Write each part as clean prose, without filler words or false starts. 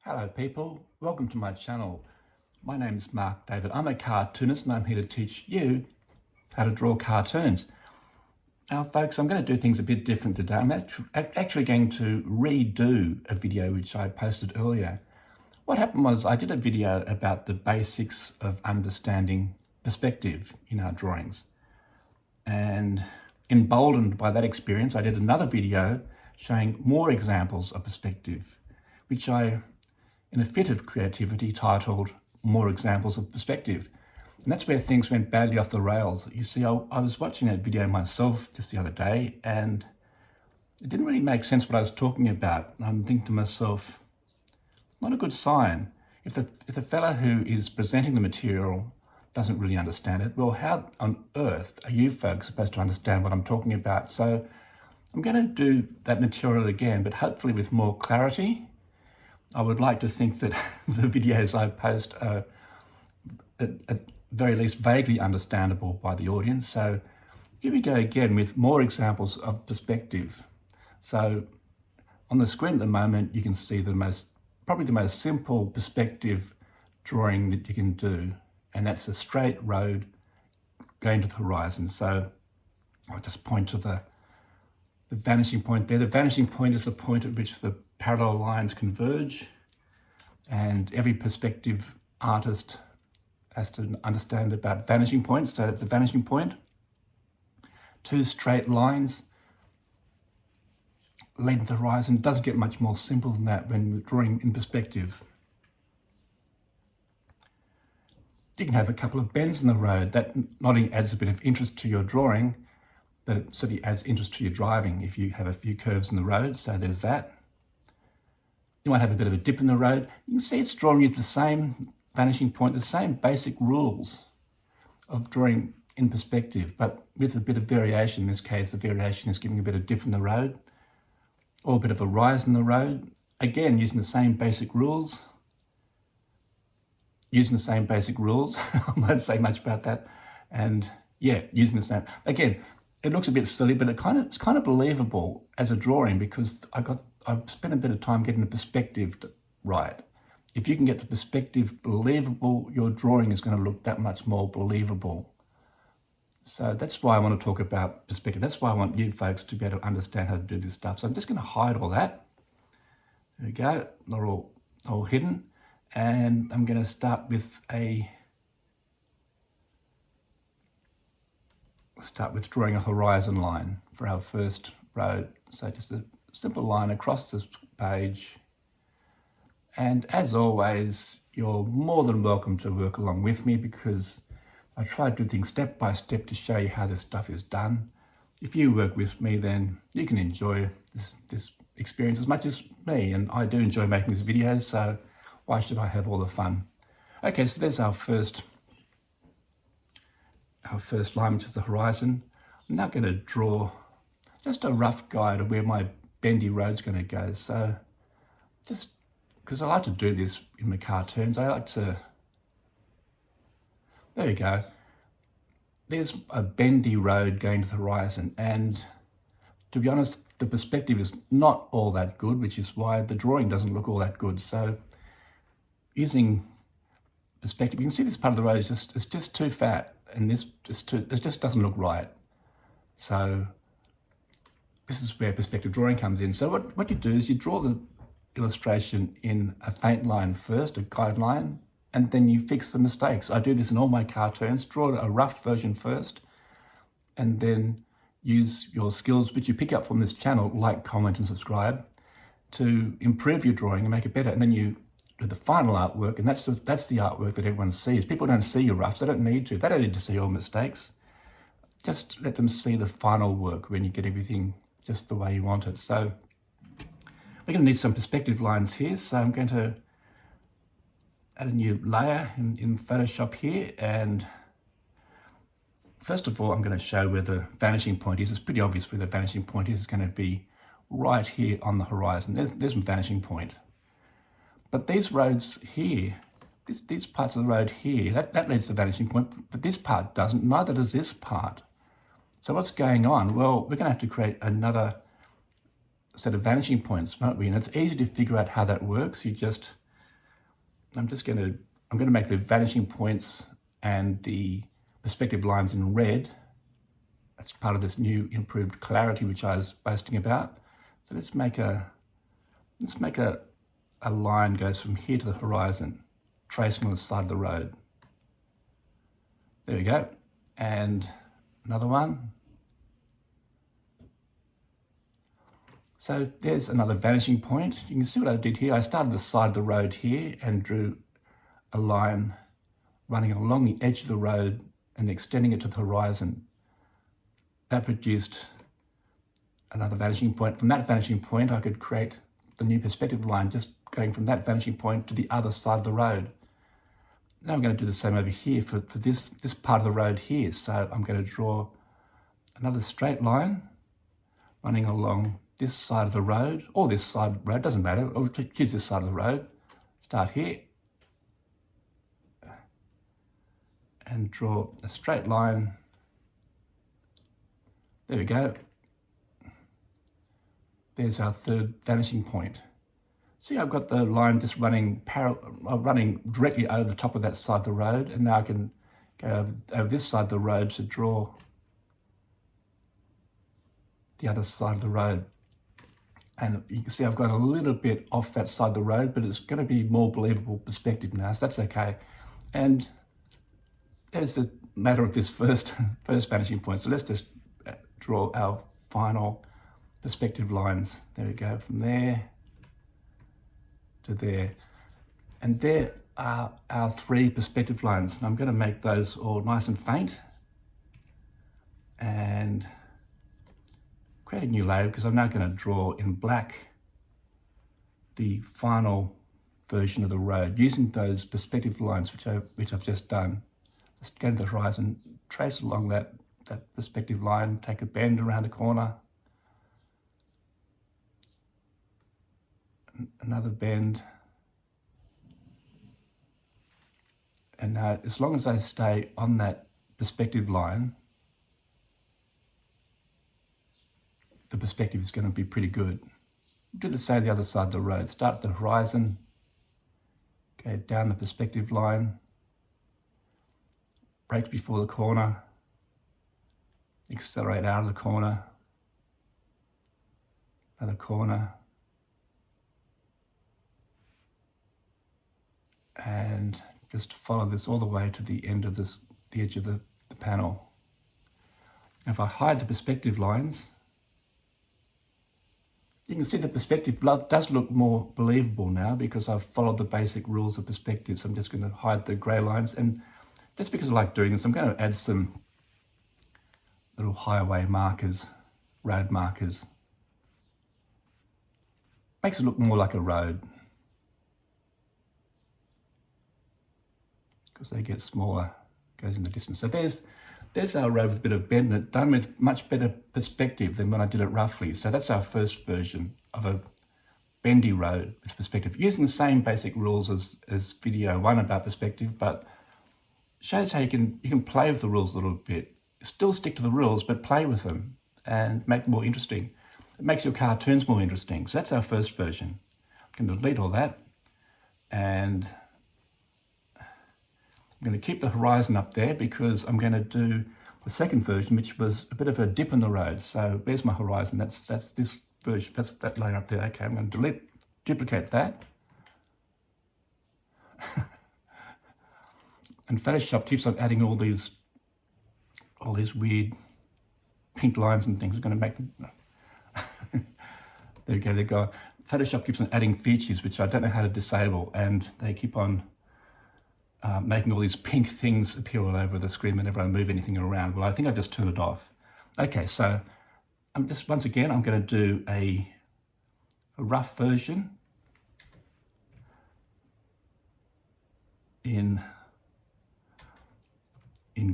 Hello people, welcome to my channel. My name is Mark David. I'm a cartoonist and I'm here to teach you how to draw cartoons. Now folks, I'm going to do things a bit different today. I'm actually going to redo a video which I posted earlier. What happened was I did a video about the basics of understanding perspective in our drawings. And emboldened by that experience, I did another video showing more examples of perspective, which I, in a fit of creativity, titled More Examples of Perspective. And that's where things went badly off the rails. You see, I was watching that video myself just the other day and it didn't really make sense what I was talking about. And I'm thinking to myself, it's not a good sign. If the fellow who is presenting the material doesn't really understand it, well, how on earth are you folks supposed to understand what I'm talking about? So I'm going to do that material again, but hopefully with more clarity. I would like to think that the videos I post are at very least vaguely understandable by the audience. So here we go again with more examples of perspective. So on the screen at the moment, you can see probably the most simple perspective drawing that you can do. And that's a straight road going to the horizon. So I'll just point to the vanishing point there. The vanishing point is the point at which the parallel lines converge, and every perspective artist has to understand about vanishing points. So it's a vanishing point. Two straight lines lead to the horizon. It doesn't get much more simple than that when we're drawing in perspective. You can have a couple of bends in the road. That not only adds a bit of interest to your drawing, but it certainly adds interest to your driving if you have a few curves in the road. So there's that. You might have a bit of a dip in the road. You can see it's drawing you the same vanishing point, the same basic rules of drawing in perspective, but with a bit of variation. In this case, the variation is giving a bit of dip in the road or a bit of a rise in the road. Again, using the same basic rules. I won't say much about that. And yeah, using the same. Again, it looks a bit silly, but it's kind of believable as a drawing because I've spent a bit of time getting the perspective right. If you can get the perspective believable, your drawing is going to look that much more believable. So that's why I want to talk about perspective. That's why I want you folks to be able to understand how to do this stuff. So I'm just going to hide all that. There we go. They're all hidden. And I'm going to start with drawing a horizon line for our first road. So just a simple line across this page. And as always, you're more than welcome to work along with me because I try to do things step by step to show you how this stuff is done. If you work with me, then you can enjoy this experience as much as me. And I do enjoy making these videos, so why should I have all the fun? Okay, so there's our first line, which is the horizon. I'm now going to draw just a rough guide of where my bendy road's going to go. So just because I like to do this in my cartoons, there you go. There's a bendy road going to the horizon. And to be honest, the perspective is not all that good, which is why the drawing doesn't look all that good. So using perspective, you can see this part of the road is just too fat, and it just doesn't look right. So this is where perspective drawing comes in. So what you do is you draw the illustration in a faint line first, a guideline, and then you fix the mistakes. I do this in all my cartoons. Draw a rough version first, and then use your skills, which you pick up from this channel, like, comment, and subscribe, to improve your drawing and make it better. And then you do the final artwork, and that's the artwork that everyone sees. People don't see your roughs. They don't need to. They don't need to see your mistakes. Just let them see the final work when you get everything just the way you want it. So we're going to need some perspective lines here. So I'm going to add a new layer in Photoshop here. And first of all, I'm going to show where the vanishing point is. It's pretty obvious where the vanishing point is. It's going to be right here on the horizon. There's my vanishing point. But these roads here, these parts of the road here, that leads to the vanishing point, but this part doesn't, neither does this part. So what's going on? Well, we're going to have to create another set of vanishing points, won't we? And it's easy to figure out how that works. You just I'm going to make the vanishing points and the perspective lines in red. That's part of this new improved clarity which I was boasting about. So let's make a line goes from here to the horizon, tracing on the side of the road. There we go. And another one. So there's another vanishing point. You can see what I did here. I started the side of the road here and drew a line running along the edge of the road and extending it to the horizon. That produced another vanishing point. From that vanishing point, I could create the new perspective line just going from that vanishing point to the other side of the road. Now I'm going to do the same over here for this part of the road here. So I'm going to draw another straight line running along this side of the road, or this side of the road, doesn't matter. I'll choose this side of the road. Start here and draw a straight line. There we go. There's our third vanishing point. See, I've got the line just running directly over the top of that side of the road, and now I can go over this side of the road to draw the other side of the road. And you can see I've gone a little bit off that side of the road, but it's going to be more believable perspective now, so that's okay. And there's the matter of this first vanishing point. So let's just draw our final perspective lines. There we go, from there to there. And there are our three perspective lines. And I'm going to make those all nice and faint and create a new layer, because I'm now going to draw in black the final version of the road using those perspective lines which I've just done. Just go to the horizon, trace along that perspective line, take a bend around the corner, another bend, and now as long as I stay on that perspective line, the perspective is going to be pretty good. Do the same the other side of the road. Start at the horizon, go down the perspective line, break before the corner, accelerate out of the corner, another corner, and just follow this all the way to the end of the edge of the panel. Now if I hide the perspective lines, you can see the perspective does look more believable now because I've followed the basic rules of perspective. So I'm just going to hide the grey lines, and just because I like doing this, I'm going to add some little highway markers, road markers. Makes it look more like a road because they get smaller, goes in the distance. So there's our road with a bit of bend in it, done with much better perspective than when I did it roughly. So that's our first version of a bendy road with perspective, using the same basic rules as video 1 about perspective, but shows how you can play with the rules a little bit. Still stick to the rules, but play with them and make them more interesting. It makes your cartoons more interesting. So that's our first version. I'm going to delete all that, and I'm going to keep the horizon up there because I'm going to do the second version, which was a bit of a dip in the road. So there's my horizon. That's this version. That's that layer up there. Okay, I'm going to duplicate that. And Photoshop keeps on adding all these weird pink lines and things. I'm going to make them. There we go. They go. Photoshop keeps on adding features which I don't know how to disable, and they keep on making all these pink things appear all over the screen whenever I move anything around. Well, I think I've just turned it off. Okay, so once again, I'm going to do a rough version in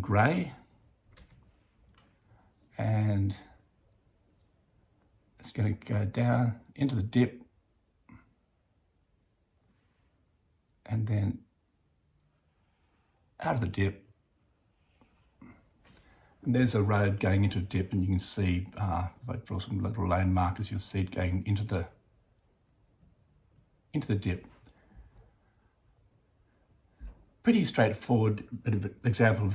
grey, and it's going to go down into the dip and then out of the dip. And there's a road going into a dip, and you can see, if I draw some little lane markers, you'll see it going into the dip. pretty straightforward bit of example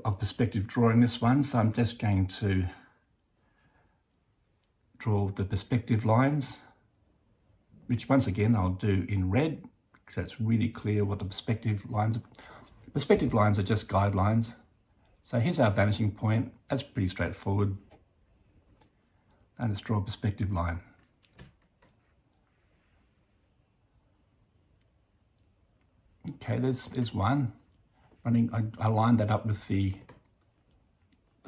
of perspective drawing, this one. So I'm just going to draw the perspective lines, which once again I'll do in red, so it's really clear what the perspective lines are. Perspective lines are just guidelines. So here's our vanishing point. That's pretty straightforward. And let's draw a perspective line. Okay, there's one. I lined that up with the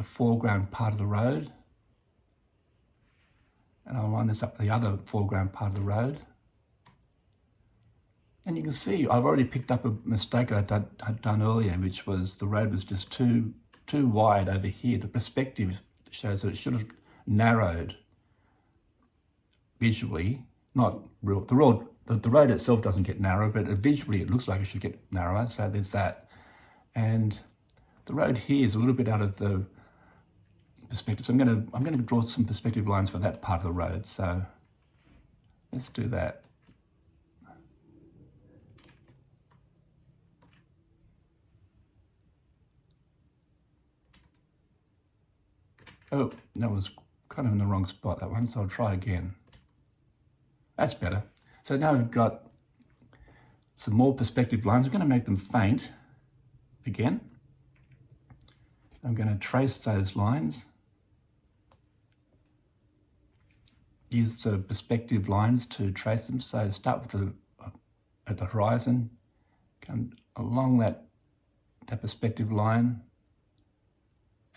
foreground part of the road. And I'll line this up with the other foreground part of the road. And you can see I've already picked up a mistake I'd done earlier, which was the road was just too wide over here. The perspective shows that it should have narrowed visually, not real. The road itself doesn't get narrow, but visually it looks like it should get narrower. So there's that. And the road here is a little bit out of the perspective. So I'm going to draw some perspective lines for that part of the road. So let's do that. Oh, that was kind of in the wrong spot, that one, so I'll try again. That's better. So now we've got some more perspective lines. I'm going to make them faint again. I'm going to trace those lines. Use the perspective lines to trace them. So start with at the horizon, come along that perspective line,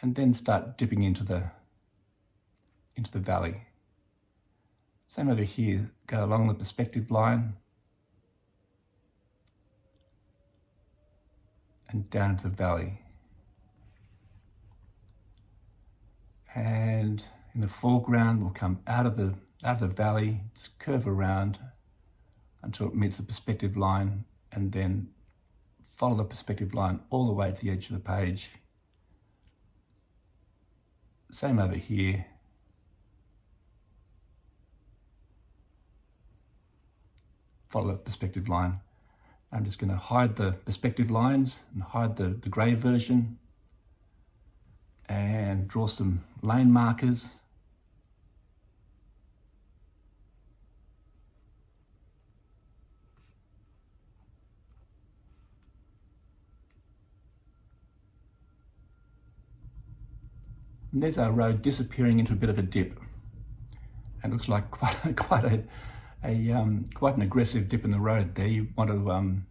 and then start dipping into the valley. Same over here, go along the perspective line and down to the valley. And in the foreground, we'll come out of the valley, just curve around until it meets the perspective line, and then follow the perspective line all the way to the edge of the page. Same over here. Follow the perspective line. I'm just going to hide the perspective lines and hide the grey version and draw some lane markers. And there's our road disappearing into a bit of a dip. It looks like quite an aggressive dip in the road there. You want to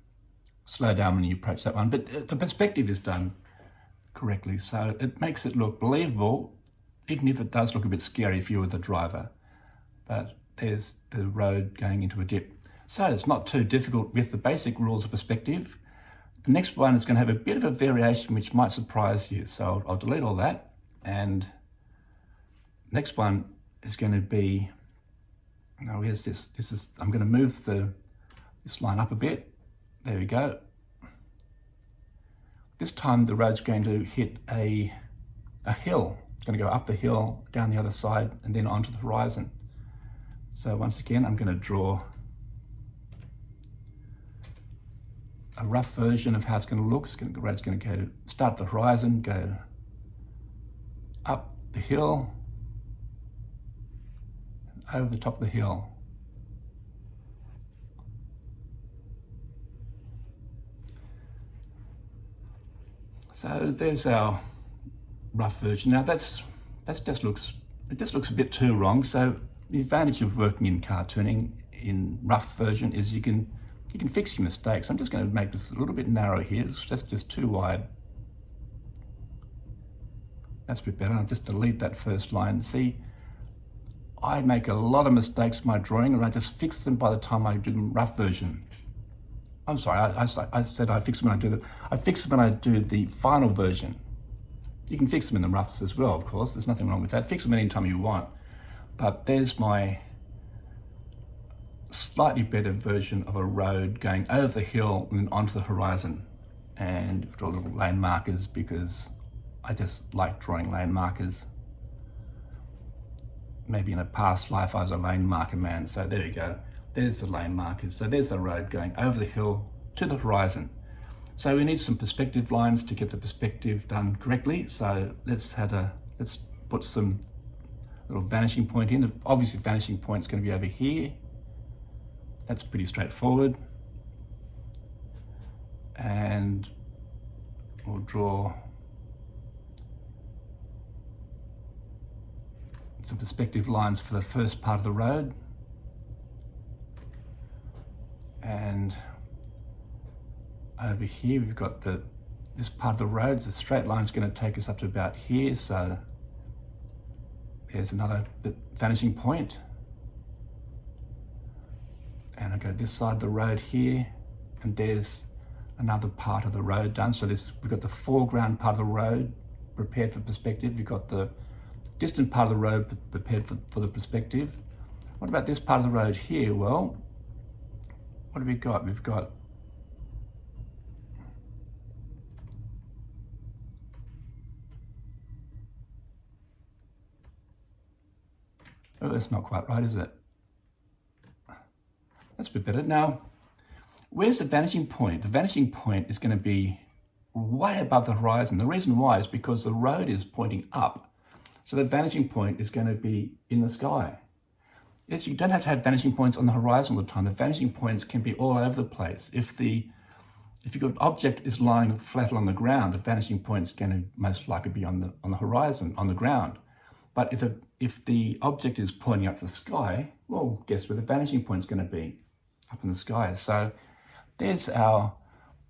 slow down when you approach that one, but the perspective is done correctly, so it makes it look believable, even if it does look a bit scary if you were the driver. But there's the road going into a dip. So it's not too difficult with the basic rules of perspective. The next one is going to have a bit of a variation which might surprise you, so I'll delete all that. And next one is going to be, now here's this. I'm going to move this line up a bit. There we go. This time the road's going to hit a hill. It's going to go up the hill, down the other side, and then onto the horizon. So once again, I'm going to draw a rough version of how it's going to look. The road's going to go start the horizon, go up the hill, over the top of the hill. So there's our rough version. Now it just looks a bit too wrong. So the advantage of working in cartooning in rough version is you can fix your mistakes. I'm just going to make this a little bit narrow here. That's just too wide. That's a bit better. I'll just delete that first line. See, I make a lot of mistakes in my drawing, and I just fix them by the time I do the rough version. I'm sorry, I said I fix them when I do the final version. You can fix them in the roughs as well, of course. There's nothing wrong with that. Fix them anytime you want. But there's my slightly better version of a road going over the hill and then onto the horizon. And draw little lane markers because I just like drawing lane markers. Maybe in a past life I was a lane marker man, so there you go. There's the lane markers. So there's the road going over the hill to the horizon. So we need some perspective lines to get the perspective done correctly. So let's put some little vanishing point in. Obviously vanishing point is going to be over here. That's pretty straightforward. And we'll draw some perspective lines for the first part of the road. And over here we've got this part of the road. The straight line is going to take us up to about here. So there's another vanishing point. And I go this side of the road here, and there's another part of the road done. So we've got the foreground part of the road prepared for perspective. We've got the distant part of the road prepared for the perspective. What about this part of the road here? Well, what have we got? We've got oh, that's not quite right, is it? That's a bit better. Now, where's the vanishing point? The vanishing point is going to be way above the horizon. The reason why is because the road is pointing up. So the vanishing point is going to be in the sky. Yes, you don't have to have vanishing points on the horizon all the time. The vanishing points can be all over the place. If your object is lying flat on the ground, the vanishing point is going to most likely be on the horizon, on the ground. But if the object is pointing up the sky, well, guess where the vanishing point is going to be? Up in the sky. So there's our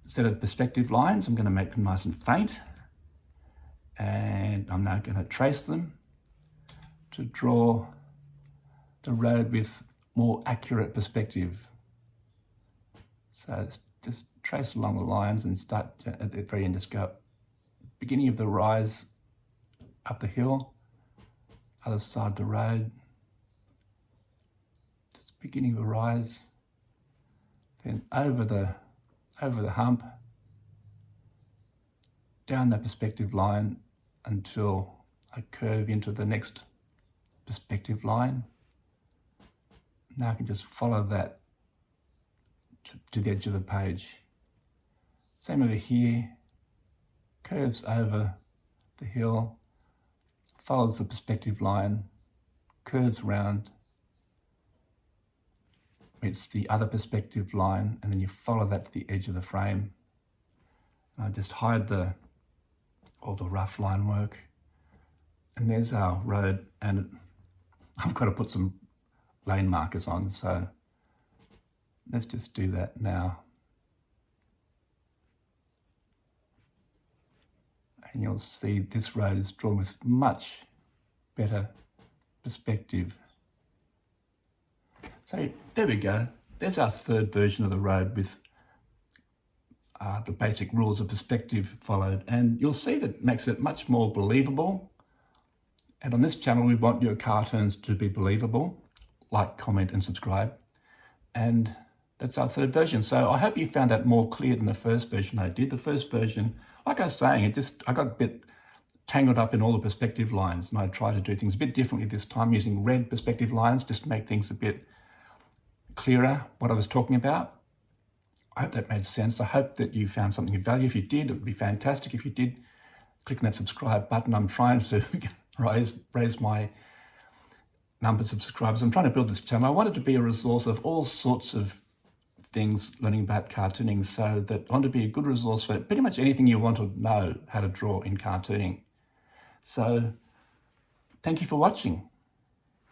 set of perspective lines. I'm going to make them nice and faint. And I'm now going to trace them to draw the road with more accurate perspective. So just trace along the lines and start at the very end, just go beginning of the rise up the hill, other side of the road, just beginning of the rise, then over the hump, down that perspective line until I curve into the next perspective line. Now I can just follow that to the edge of the page. Same over here, curves over the hill, follows the perspective line, curves round, meets the other perspective line, and then you follow that to the edge of the frame. I just hide all the rough line work. And there's our road, and I've got to put some lane markers on, so let's just do that now. And you'll see this road is drawn with much better perspective. So there we go. There's our third version of the road with the basic rules of perspective followed. And you'll see that makes it much more believable. And on this channel, we want your cartoons to be believable. Like, comment, and subscribe. And that's our third version. So I hope you found that more clear than the first version I did. The first version, like I was saying, I got a bit tangled up in all the perspective lines, and I tried to do things a bit differently this time, using red perspective lines just to make things a bit clearer, what I was talking about. I hope that made sense. I hope that you found something of value. If you did, it would be fantastic. If you did, click on that subscribe button. I'm trying to raise my numbers of subscribers. I'm trying to build this channel. I want it to be a resource of all sorts of things learning about cartooning, so that I want to be a good resource for pretty much anything you want to know how to draw in cartooning. So thank you for watching.